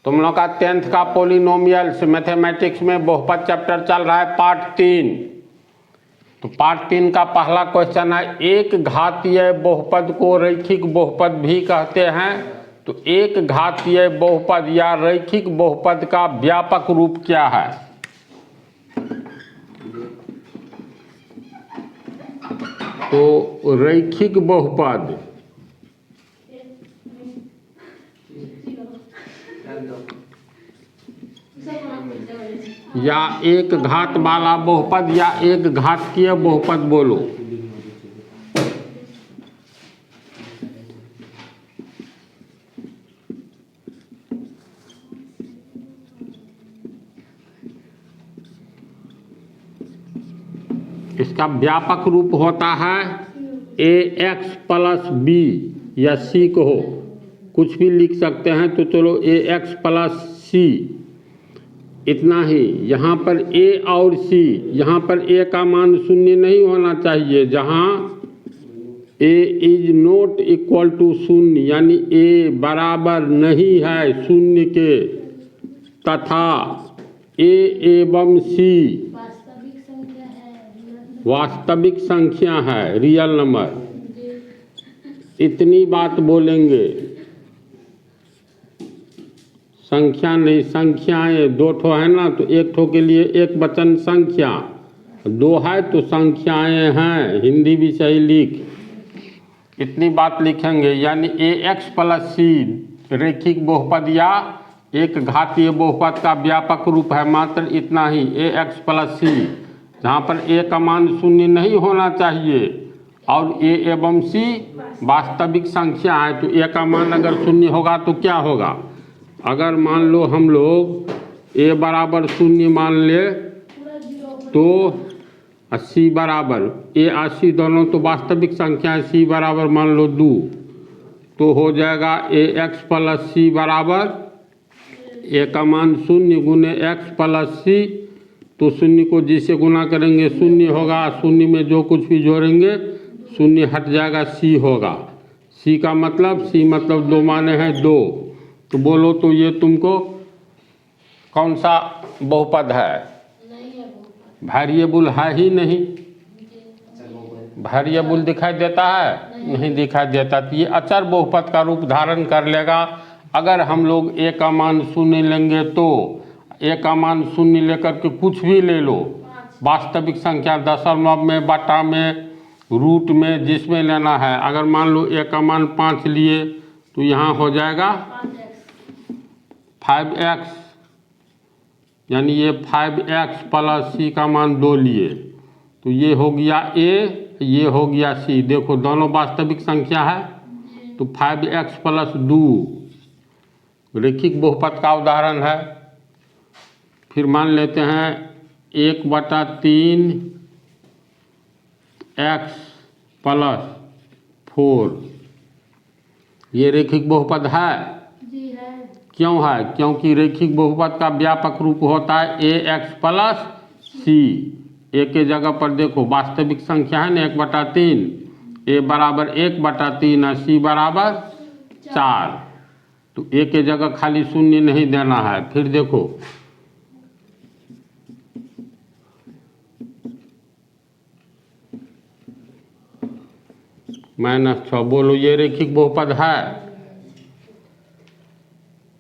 तुम लोग का 10th का पॉलिनोमियल्स मैथमेटिक्स में बहुपद चैप्टर चल रहा है पार्ट 3। तो पार्ट 3 का पहला क्वेश्चन है, एक घातीय बहुपद को रैखिक बहुपद भी कहते हैं। तो एक घातीय बहुपद या रैखिक बहुपद का व्यापक रूप क्या है? तो रैखिक बहुपद या एक घात वाला बहुपद या एक घातीय बहुपद बोलो। इसका व्यापक रूप होता है ax प्लस बी या c को हो, कुछ भी लिख सकते हैं। तो चलो ax प्लस सी, इतना ही। यहाँ पर a और c, यहाँ पर a का मान शून्य नहीं होना चाहिए। जहाँ a is not equal to शून्य, यानी a बराबर नहीं है शून्य के, तथा a एवं c वास्तविक संख्या है, रियल नंबर। इतनी बात बोलेंगे, संख्या नहीं, संख्याएं दो ठो है ना, तो एक ठो के लिए एक वचन संख्या, दो है तो संख्याएं हैं, हिंदी भी सही लिख। इतनी बात लिखेंगे, यानी ax प्लस सी रैखिक बहुपद या एक घातीय बहुपद का व्यापक रूप है, मात्र इतना ही, ax प्लस सी, जहाँ पर a का मान शून्य नहीं होना चाहिए और a एवं c वास्तविक संख्या है। तो a का मान अगर शून्य होगा तो क्या होगा? अगर मान लो हम लोग a बराबर शून्य मान ले तो 80 बराबर a 80 दोनों तो वास्तविक संख्या है, c बराबर मान लो 2, तो हो जाएगा ax प्लस सी बराबर a का मान शून्य गुने x प्लस सी। तो शून्य को जिससे गुना करेंगे शून्य होगा, शून्य में जो कुछ भी जोड़ेंगे शून्य हट जाएगा, c होगा। c का मतलब, c मतलब दो माने हैं दो। तो बोलो तो ये तुमको कौन सा बहुपद है? वेरिएबल है ही नहीं, वेरिएबल दिखाई देता है? नहीं दिखाई देता। तो ये अचर बहुपद का रूप धारण कर लेगा। अगर हम लोग a का मान शून्य लेंगे तो a का मान शून्य लेकर के कुछ भी ले लो, वास्तविक संख्या दशमलव में, बटा में, रूट में, जिसमें लेना है। अगर मान लो a का मान 5 लिए तो यहाँ हो जाएगा 5x, यानी ये 5x प्लस c का मान 2 लिए, तो ये हो गया a, ये हो गया c। देखो दोनों वास्तविक संख्या है, तो 5x प्लस 2 रैखिक बहुपद का उदाहरण है। फिर मान लेते हैं 1/3 x प्लस 4, ये रैखिक बहुपद है? जी है। क्यों है? क्योंकि रैखिक बहुपद का व्यापक रूप होता है ax प्लस सी। a के जगह पर देखो वास्तविक संख्या है ना 1/3, a बराबर 1/3 है, c बराबर 4। तो a के जगह खाली शून्य नहीं देना है। फिर देखो -6, बोलो ये रैखिक बहुपद है?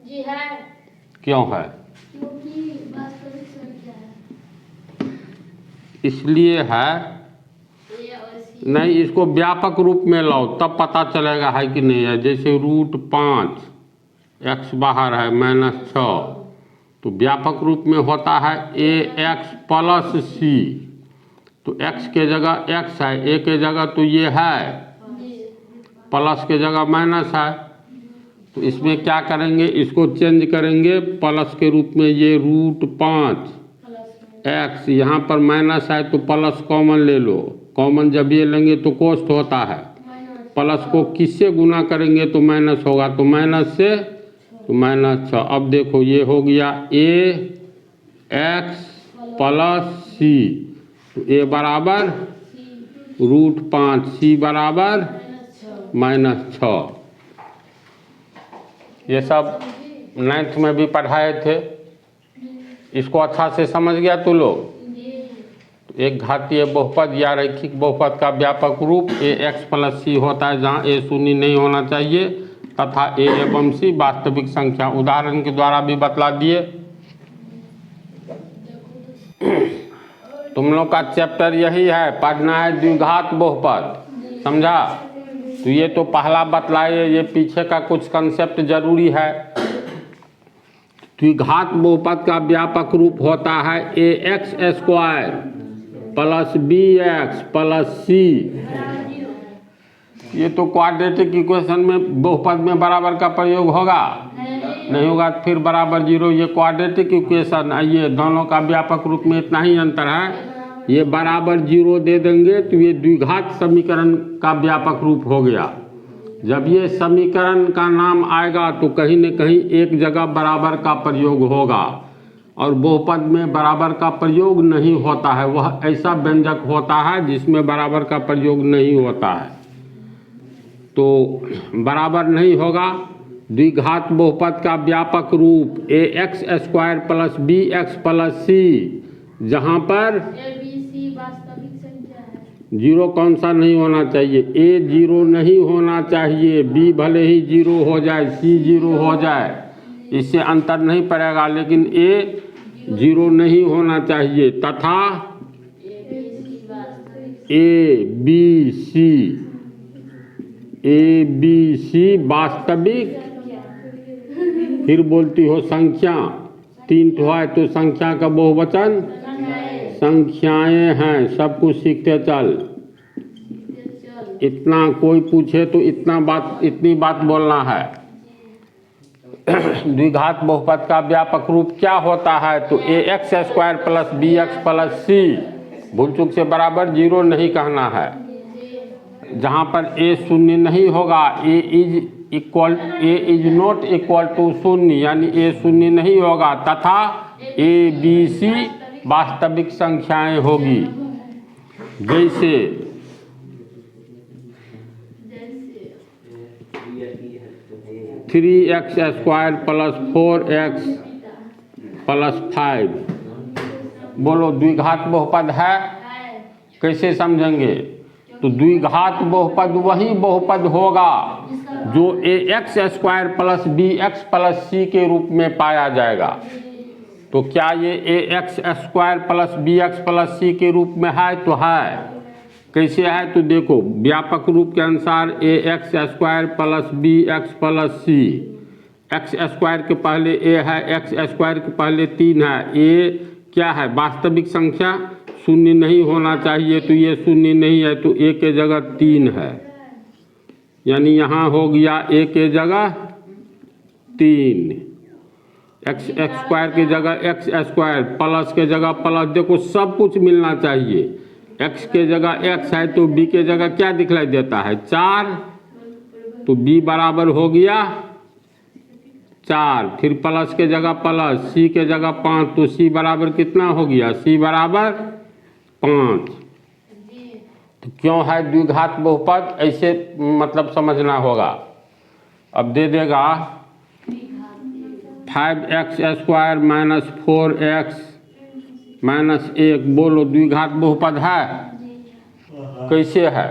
जी है। क्यों है? क्योंकि वास्तविक संख्या है। इसलिए है नहीं, इसको व्यापक रूप में लाओ तब पता चलेगा है कि नहीं है। जैसे √5, x बाहर है -6, तो व्यापक रूप में होता है ax प्लस सी। तो x के जगह x है, a के जगह तो ये है, प्लस के जगह माइनस है। तो इसमें क्या करेंगे, इसको चेंज करेंगे प्लस के रूप में। ये √5 x, यहाँ पर माइनस है तो प्लस कॉमन ले लो, कॉमन जब ये लेंगे तो कोष्ट होता है। प्लस को किससे गुना करेंगे तो माइनस होगा, तो माइनस से तो -6। अब देखो ये हो गया ax प्लस सी, तो a बराबर √5, c बराबर -6। ये सब 9th में भी पढ़ाए थे। इसको अच्छा से समझ गया तू लोग? एक घातीय बहुपद या रैखिक बहुपद का व्यापक रूप ax + c होता है जहाँ a शून्य नहीं होना चाहिए तथा a एवं c वास्तविक संख्या। उदाहरण के द्वारा भी बतला दिए। तुम लोग का चैप्टर यही है, पढ़ना है द्विघात बहुपद, समझा? तो ये तो पहला बतलाए, ये पीछे का कुछ कंसेप्ट जरूरी है। द्विघात बहुपद का व्यापक रूप होता है ax² + bx + c। ये तो क्वाड्रेटिक इक्वेशन में बहुपद में बराबर का प्रयोग होगा? नहीं होगा, फिर बराबर 0। ये क्वाड्रेटिक इक्वेशन, ये दोनों का व्यापक रूप में इतना ही अंतर है। ये बराबर 0 दे देंगे तो ये द्विघात समीकरण का व्यापक रूप हो गया। जब ये समीकरण का नाम आएगा तो कहीं न कहीं एक जगह बराबर का प्रयोग होगा, और बहुपद में बराबर का प्रयोग नहीं होता है। वह ऐसा व्यंजक होता है जिसमें बराबर का प्रयोग नहीं होता है, तो बराबर नहीं होगा। द्विघात बहुपद का व्यापक रूप ax² + bx + c, जहाँ पर ABC वास्तविक संख्या है। 0 कौन सा नहीं होना चाहिए? a 0 नहीं होना चाहिए, b भले ही 0 हो जाए, c 0 हो जाए, इससे अंतर नहीं पड़ेगा, लेकिन a 0 नहीं होना चाहिए तथा ABC वास्तविक। फिर बोलती हो संख्या, 3 ठो है तो संख्या का बहुवचन संख्याएं हैं। सब कुछ सीखते चल। इतना कोई पूछे तो इतनी बात बोलना है। द्विघात बहुपद का व्यापक रूप क्या होता है? तो ax² + bx + c, भूल चूक से बराबर 0 नहीं कहना है। जहाँ पर a शून्य नहीं होगा, a is not equal to 0, यानी a शून्य नहीं होगा तथा ABC वास्तविक संख्याएं होगी। जैसे 3x² + 4x + 5, बोलो द्विघात बहुपद है? कैसे समझेंगे? तो द्विघात बहुपद वही बहुपद होगा जो ax² + bx + c के रूप में पाया जाएगा। तो क्या ये ax² + bx + c के रूप में है? तो है। कैसे है? तो देखो, व्यापक रूप के अनुसार ax² + bx + c, x² के पहले a है, x² के पहले 3 है। a क्या है? वास्तविक संख्या, शून्य नहीं होना चाहिए, तो ये शून्य नहीं है, तो a के जगह 3 है, यानी यहाँ हो गया a के जगह 3, x² की जगह x² प्लस के जगह प्लस। देखो सब कुछ मिलना चाहिए। x के जगह x है तो b के जगह क्या दिखलाई देता है? 4, तो b बराबर हो गया 4। फिर प्लस के जगह प्लस, c के जगह 5, तो c बराबर कितना हो गया? c बराबर 5। तो क्यों है द्विघात बहुपद? ऐसे मतलब समझना होगा। अब दे देगा 5x² - 4x - 1, बोलो द्विघात बहुपद है? कैसे है?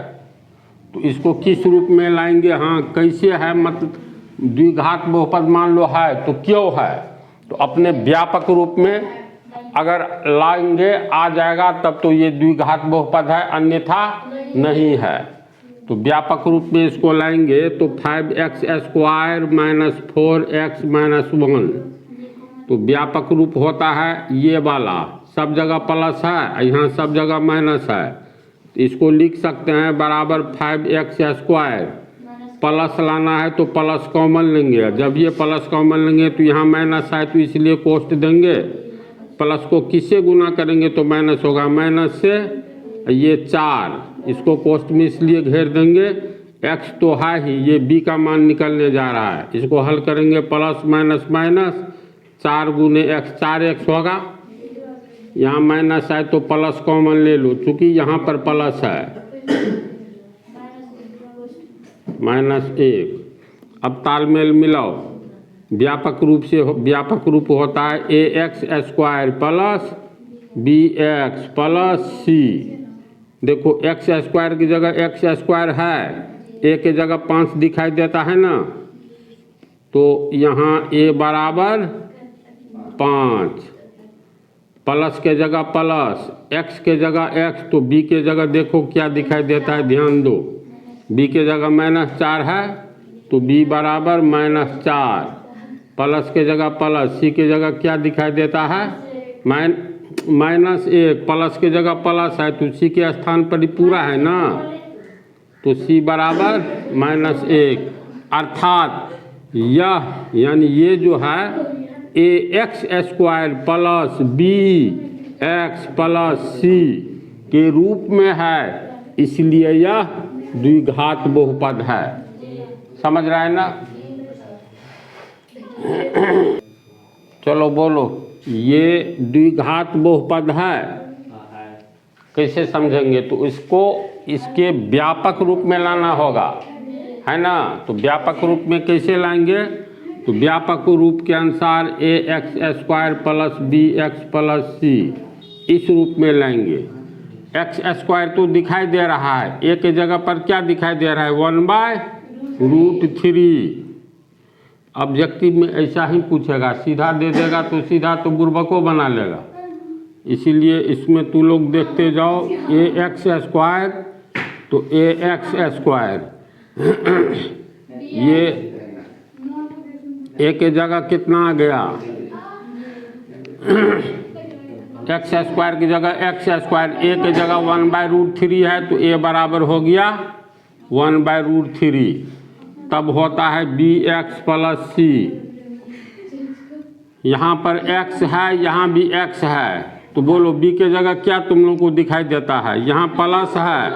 तो इसको किस रूप में लाएंगे? हाँ, कैसे है मतलब द्विघात बहुपद मान लो है, तो क्यों है? तो अपने व्यापक रूप में अगर लाएंगे आ जाएगा तब तो ये द्विघात बहुपद है, अन्यथा नहीं है। तो व्यापक रूप में इसको लाएंगे तो 5x² - 4x - 1, तो व्यापक रूप होता है ये वाला, सब जगह प्लस है, यहाँ सब जगह माइनस है, तो इसको लिख सकते हैं बराबर 5x²। प्लस लाना है तो प्लस कॉमन लेंगे, जब ये प्लस कॉमन लेंगे तो यहाँ माइनस है, तो इसलिए कोष्ट देंगे। प्लस को किससे गुना करेंगे तो माइनस होगा, माइनस से ये 4, इसको कोष्ट में इसलिए घेर देंगे। x तो है ही, ये b का मान निकलने जा रहा है, इसको हल करेंगे प्लस माइनस माइनस, 4 गुने x 4x होगा। यहाँ माइनस है तो प्लस कॉमन ले लो, चूँकि यहाँ पर प्लस है, -1। अब तालमेल मिलाओ, व्यापक रूप होता है a x square plus b x plus c. देखो एक्स स्क्वायर की जगह एक्स स्क्वायर है, ए के जगह 5 दिखाई देता है ना, तो यहाँ ए बराबर 5, प्लस के जगह प्लस, एक्स के जगह एक्स, तो बी के जगह देखो क्या दिखाई देता है, ध्यान दो, बी के जगह -4 है तो बी बराबर -4, प्लस के जगह प्लस, सी के जगह क्या दिखाई देता है, -1, प्लस के जगह प्लस है तो सी के स्थान पर ही पूरा है ना, तो सी बराबर -1, अर्थात यह यानी ये जो है a x square plus b x plus c के रूप में है, इसलिए यह द्विघात बहुपद है। समझ रहे हैं ना? चलो बोलो, ये द्विघात बहुपद है, कैसे समझेंगे? तो इसको इसके व्यापक रूप में लाना होगा, है ना? तो व्यापक रूप में कैसे लाएंगे? तो व्यापक रूप के अनुसार a x square plus b x plus c इस रूप में लाएंगे। एक्स स्क्वायर तो दिखाई दे रहा है, ए के जगह पर क्या दिखाई दे रहा है, 1/√3। ऑब्जेक्टिव में ऐसा ही पूछेगा, सीधा दे देगा तो सीधा तो बुर्बको बना लेगा, इसीलिए इसमें तू लोग देखते जाओ। ए एक्स स्क्वायर तो ए एक्स स्क्वायर ये ए के जगह कितना आ गया, एक्स स्क्वायर की जगह एक्स स्क्वायर, ए के जगह 1/√3 है तो ए बराबर हो गया 1/√3। तब होता है बी एक्स प्लस सी, यहाँ पर एक्स है, यहाँ भी एक्स है, तो बोलो बी के जगह क्या तुम लोग को दिखाई देता है, यहाँ प्लस है,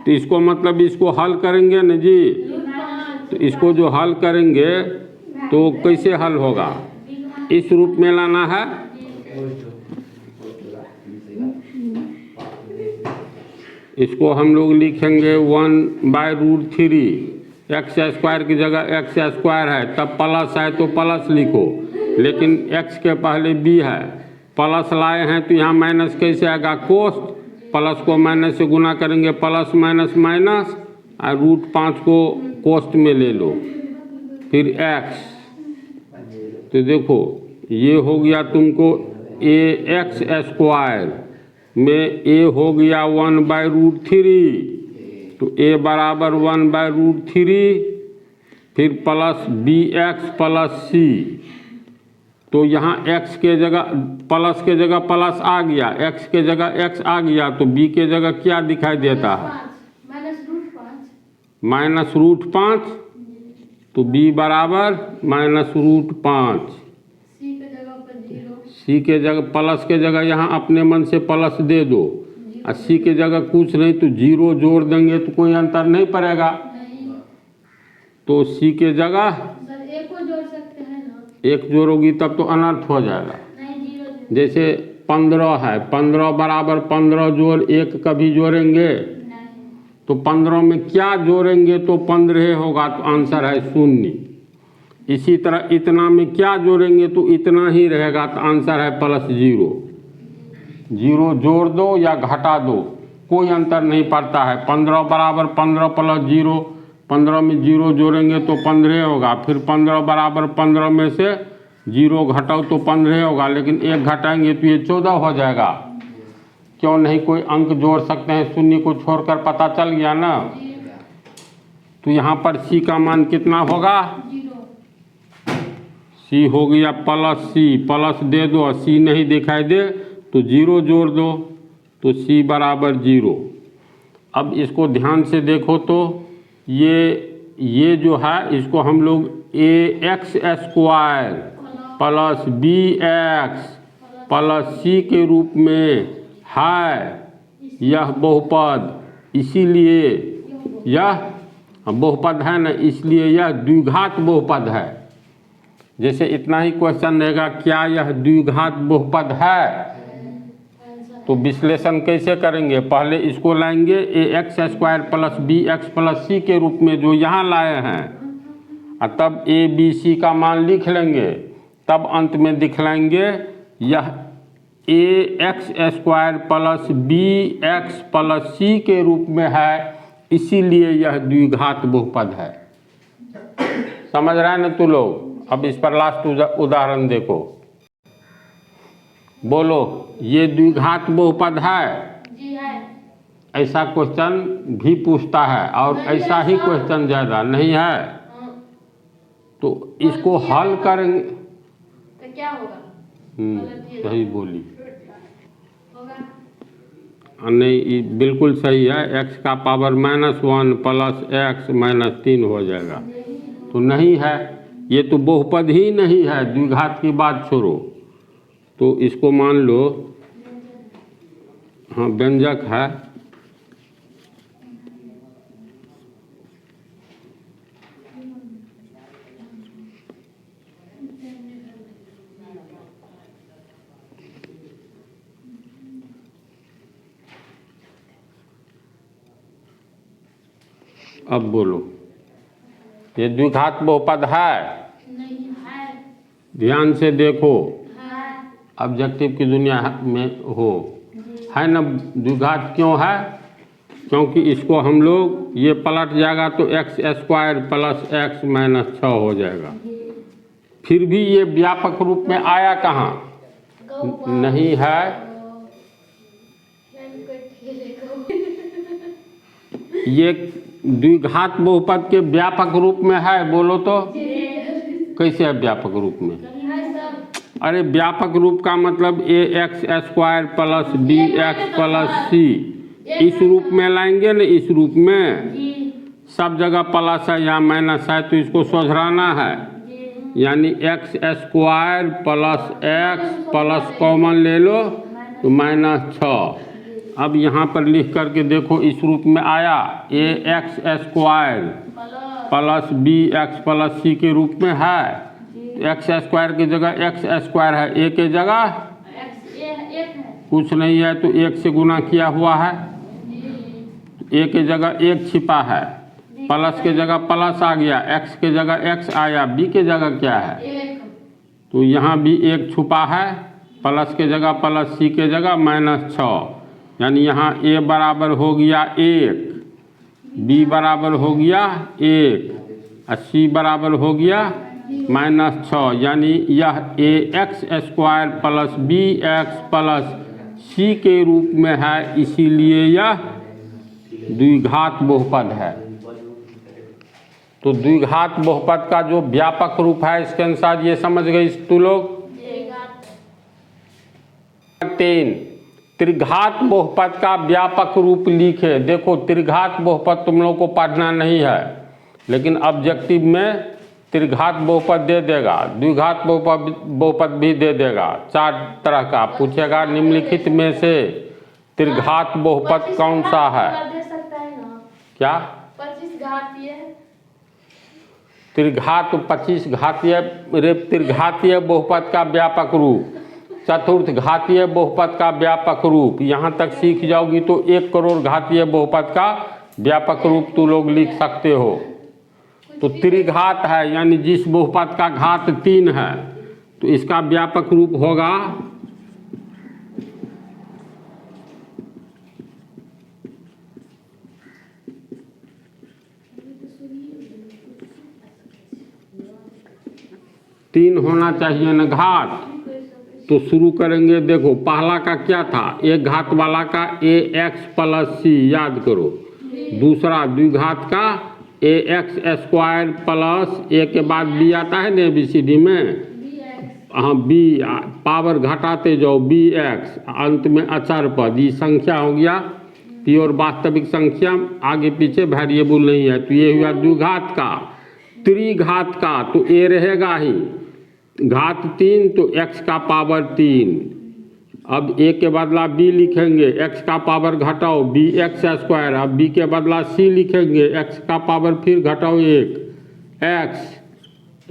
तो इसको मतलब इसको हल करेंगे ना जी, तो इसको जो हल करेंगे तो कैसे हल होगा, इस रूप में लाना है। इसको हम लोग लिखेंगे 1/√3, एक्स स्क्वायर की जगह एक्स स्क्वायर है, तब प्लस है तो प्लस लिखो, लेकिन एक्स के पहले बी है, प्लस लाए हैं तो यहाँ माइनस कैसे आएगा, कोष्ट, प्लस को माइनस से गुना करेंगे, प्लस माइनस माइनस, और √5 को कोष्ट में ले लो, फिर एक्स, तो देखो ये हो गया तुमको ए एक्स स्क्वायर में ए हो गया 1/√3, तो ए बराबर 1/√3, फिर प्लस बी एक्स प्लस सी, तो यहाँ एक्स के जगह प्लस के जगह प्लस आ गया, एक्स के जगह एक्स आ गया, तो बी के जगह क्या दिखाई देता है, -√5, तो बी बराबर -√5, सी के जगह प्लस के जगह यहाँ अपने मन से प्लस दे दो, और सी के जगह कुछ नहीं तो 0 जोड़ देंगे तो कोई अंतर नहीं पड़ेगा, तो सी के जगह एक को जोड़ सकते हैं ना, 1 जोड़ोगी तब तो अनर्थ हो जाएगा। जैसे 15 है, 15 बराबर 15 जोड़ 1 कभी जोड़ेंगे तो 15 में क्या जोड़ेंगे तो 15 होगा, तो आंसर है 0। इसी तरह इतना में क्या जोड़ेंगे तो इतना ही रहेगा, तो आंसर है +0। 0 जोड़ दो या घटा दो कोई अंतर नहीं पड़ता है। 15 बराबर 15 + 0, 15 में 0 जोड़ेंगे तो 15 होगा, फिर 15 बराबर 15 में से 0 घटाओ तो 15 होगा, लेकिन 1 घटाएंगे तो ये 14 हो जाएगा। क्यों नहीं कोई अंक जोड़ सकते हैं, 0 को छोड़कर पता चल गया ना। तो यहाँ पर सी का मान कितना होगा, सी हो गया +C, प्लस दे दो, सी नहीं दिखाई दे तो 0 जोड़ दो, तो सी बराबर 0। अब इसको ध्यान से देखो तो ये जो है इसको हम लोग ax² + bx + c के रूप में है यह बहुपद, इसीलिए यह बहुपद है ना, इसलिए यह द्विघात बहुपद है। जैसे इतना ही क्वेश्चन रहेगा, क्या यह द्विघात बहुपद है, तो विश्लेषण कैसे करेंगे, पहले इसको लाएंगे ax² + bx + c के रूप में जो यहाँ लाए हैं, और तब ए बी सी का मान लिख लेंगे, तब अंत में दिखलाएंगे यह a x square plus b x plus c के रूप में है, इसीलिए यह द्विघात बहुपद है। समझ रहे हैं ना तू लोग? अब इस पर लास्ट उदाहरण देखो, बोलो ये द्विघात बहुपद है? जी है। ऐसा क्वेश्चन भी पूछता है और ऐसा ही क्वेश्चन ज़्यादा नहीं है। हाँ। तो इसको हल करेंगे तो क्या होगा? गलत ही सही बोली। होगा। नहीं ये बिल्कुल सही है, x का पावर -1 प्लस x -3 हो जाएगा। तो नहीं है, ये तो बहुपद ही नहीं है, द्विघात की बात छोड़ो। तो इसको मान लो हाँ व्यंजक है। अब बोलो ये द्विघात बहुपद है? नहीं है। ध्यान से देखो, है। ऑब्जेक्टिव की दुनिया में हो, है ना? द्विघात क्यों है? क्योंकि इसको हम लोग ये पलट जाएगा तो एक्स स्क्वायर प्लस एक्स -6 हो जाएगा। फिर भी ये व्यापक रूप में आया कहाँ? नहीं है। ये द्विघात बहुपद के व्यापक रूप में है, बोलो तो कैसे है व्यापक रूप में? अरे व्यापक रूप का मतलब a x square plus b x plus c, इस रूप में लाएंगे ना, इस रूप में सब जगह प्लस है या माइनस है, तो इसको सुधराना है। यानी x square plus x plus common ले लो तो -6। अब यहाँ पर लिख करके देखो, इस रूप में आया a x square plus b x plus c के रूप में है। एक्स स्क्वायर की जगह एक्स स्क्वायर है, ए के जगह कुछ नहीं है तो 1 से गुना किया हुआ है। ए के जगह 1 छिपा है, प्लस के जगह प्लस आ गया, एक्स के जगह एक्स आया, बी के जगह क्या है? तो यहाँ भी 1 छुपा है, प्लस के जगह प्लस, सी के जगह -6। यानी यहाँ ए बराबर हो गया 1, बी बराबर हो गया 1 और सी बराबर हो गया -6। यानी यह a x square plus b x plus c के रूप में है, इसीलिए यह द्विघात बहुपद है। तो द्विघात बहुपद का जो व्यापक रूप है, इसके अनुसार ये समझ गई तू लोग? 3 त्रिघात बहुपद का व्यापक रूप लिखे। देखो त्रिघात बहुपद तुम लोग को पढ़ना नहीं है, लेकिन ऑब्जेक्टिव में त्रिघात बहुपद दे देगा, द्विघात बहुपद भी दे देगा। 4 तरह का पूछेगा, निम्नलिखित में से त्रिघात बहुपद कौन सा है? क्या 25 घातीय? त्रिघात 25 घातीय त्रिघातीय बहुपद का व्यापक रूप, चतुर्थ घातीय बहुपद का व्यापक रूप। यहाँ तक सीख जाओगी तो 1 करोड़ घातीय बहुपद का व्यापक रूप तू लोग लिख सकते हो। तो त्रिघात है यानी जिस बहुपद का घात 3 है, तो इसका व्यापक रूप होगा तीन होना चाहिए ना घात। तो शुरू करेंगे, देखो पहला का क्या था? एक घात वाला का ए एक्स प्लस सी, याद करो। दूसरा द्विघात का ए एक्स स्क्वायर प्लस, ए के बाद बी आता है ना ABCD में, हाँ बी पावर घटाते जाओ बी एक्स, अंत में अचर पद, ये संख्या हो गया प्योर वास्तविक संख्या, आगे पीछे वेरिएबल नहीं है। तो ये हुआ द्विघात का। त्रिघात का तो ए रहेगा ही, घात 3 तो x का पावर 3। अब a के बदला b लिखेंगे, x का पावर घटाओ बी एक्स स्क्वायर। अब b के बदला c लिखेंगे, x का पावर फिर घटाओ 1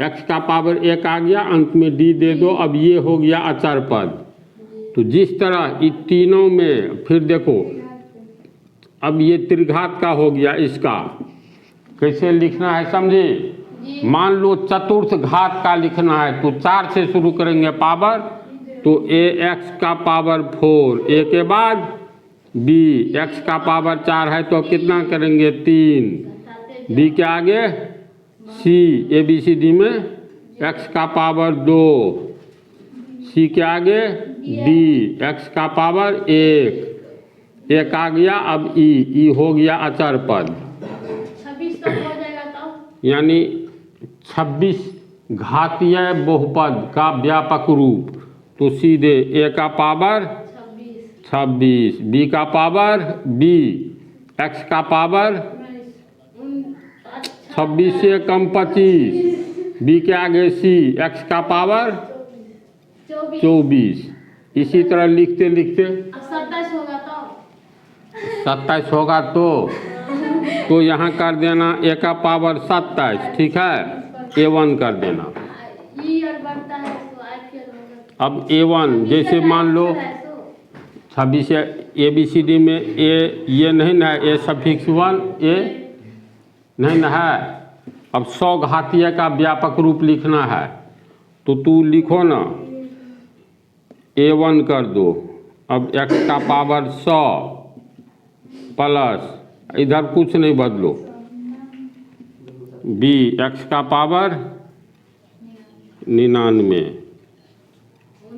x का पावर 1 आ गया, अंत में d दे दो। अब ये हो गया अचर पद। तो जिस तरह इन तीनों में फिर देखो, अब ये त्रिघात का हो गया, इसका कैसे लिखना है समझे? जी मान लो चतुर्थ घात का लिखना है तो 4 से शुरू करेंगे पावर, तो ax का पावर 4, a के बाद b, x का पावर 4 है तो कितना करेंगे 3, b के आगे c, a b c d में x का पावर 2, c के आगे d, x का पावर 1, एक आ गया, अब e हो गया अचर पद, 26 तक हो जाएगा तब। यानी 26 घातीय बहुपद का व्यापक रूप, तो सीधे a का पावर 26, b का पावर b, x का पावर 26 से कम 25, b के आगे c, x का पावर 24। इसी तरह लिखते लिखते 27 होगा तब। 27 होगा तो यहाँ कर देना a का पावर 27, ठीक है, a1 कर देना। ई और बढ़ता है तो आई फेल होगा। अब a1 जैसे मान लो 26 ए बी सी डी में ये नहीं ना है, ए सफिक्स 1 ए नहीं ना है। अब 100 घातीय का व्यापक रूप लिखना है तो तू लिखो ना a1 कर दो। अब x का पावर 100 प्लस इधर कुछ नहीं बदलो b, x का पावर 99,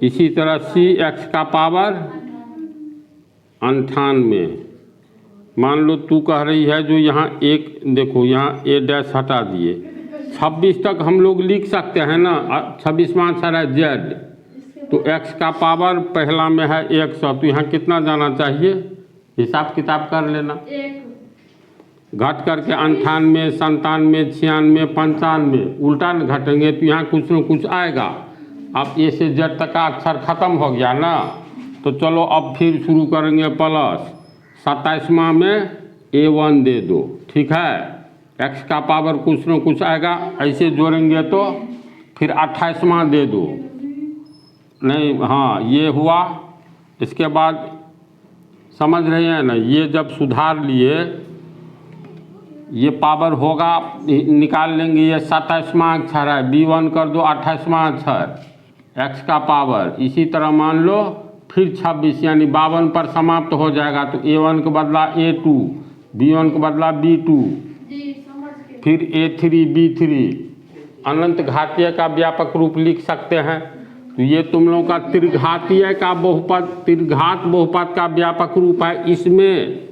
इसी तरह c, x का पावर 98। मान लो तू कह रही है जो यहाँ एक देखो यहाँ a डैश हटा दिए, 26 तक हम लोग लिख सकते हैं ना, 26 में अक्षर है z, तो x का पावर पहला में है 100, तो यहाँ कितना जाना चाहिए हिसाब किताब कर लेना, घट करके 98, 97, 96, 95 उल्टा न घटेंगे तो यहाँ कुछ न कुछ आएगा। अब ए से जेड तक का अक्षर खत्म हो गया ना, तो चलो अब फिर शुरू करेंगे प्लस 27वां में a1 दे दो, ठीक है, x का पावर कुछ न कुछ आएगा, ऐसे जोड़ेंगे तो फिर 28वां दे दो, नहीं हाँ ये हुआ। इसके बाद समझ रहे हैं ना, ये जब सुधार लिए ये पावर होगा निकाल लेंगे, ये 27वां अक्षर है, b1 कर दो 28वां अक्षर x का पावर, इसी तरह मान लो फिर 26 यानी 52 पर समाप्त हो जाएगा, तो a1 के बदला a2, b1 के बदला b2, जी समझ के। फिर a3 b3, अनंत घातीय का व्यापक रूप लिख सकते हैं। तो ये तुम लोगों का त्रिघातीय का बहुपद, त्रिघात बहुपद का व्यापक रूप है। इसमें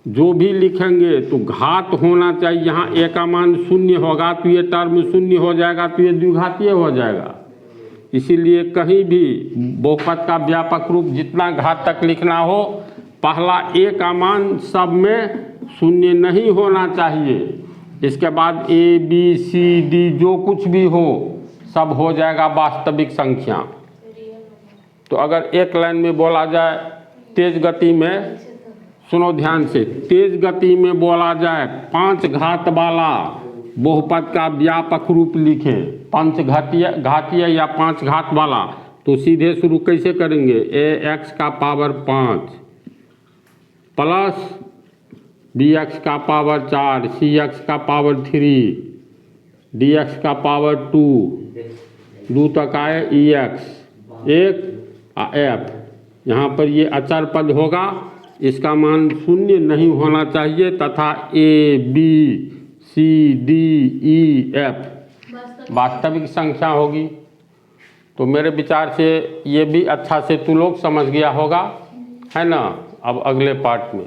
जो भी लिखेंगे तो घात होना चाहिए, यहाँ a का मान 0 होगा तो ये टर्म 0 हो जाएगा, तो ये द्विघातीय हो जाएगा। इसीलिए कहीं भी बहुपद का व्यापक रूप जितना घात तक लिखना हो, पहला a का मान सब में 0 नहीं होना चाहिए, इसके बाद a b c d जो कुछ भी हो सब हो जाएगा वास्तविक संख्या। तो अगर एक लाइन में बोला जाए तेज गति में, सुनो ध्यान से, तेज गति में बोला जाए 5 घात वाला बहुपद का व्यापक रूप लिखें, 5 घातीय या 5 घात वाला, तो सीधे शुरू कैसे करेंगे, ax का पावर 5 प्लस bx का पावर 4, cx का पावर 3, dx का पावर 2 तक आए ex 1 f, यहाँ पर ये अचर पद होगा, इसका मान 0 नहीं होना चाहिए, तथा a b c d e f वास्तविक संख्या होगी। तो मेरे विचार से ये भी अच्छा से तू लोग समझ गया होगा, है ना। अब अगले पार्ट में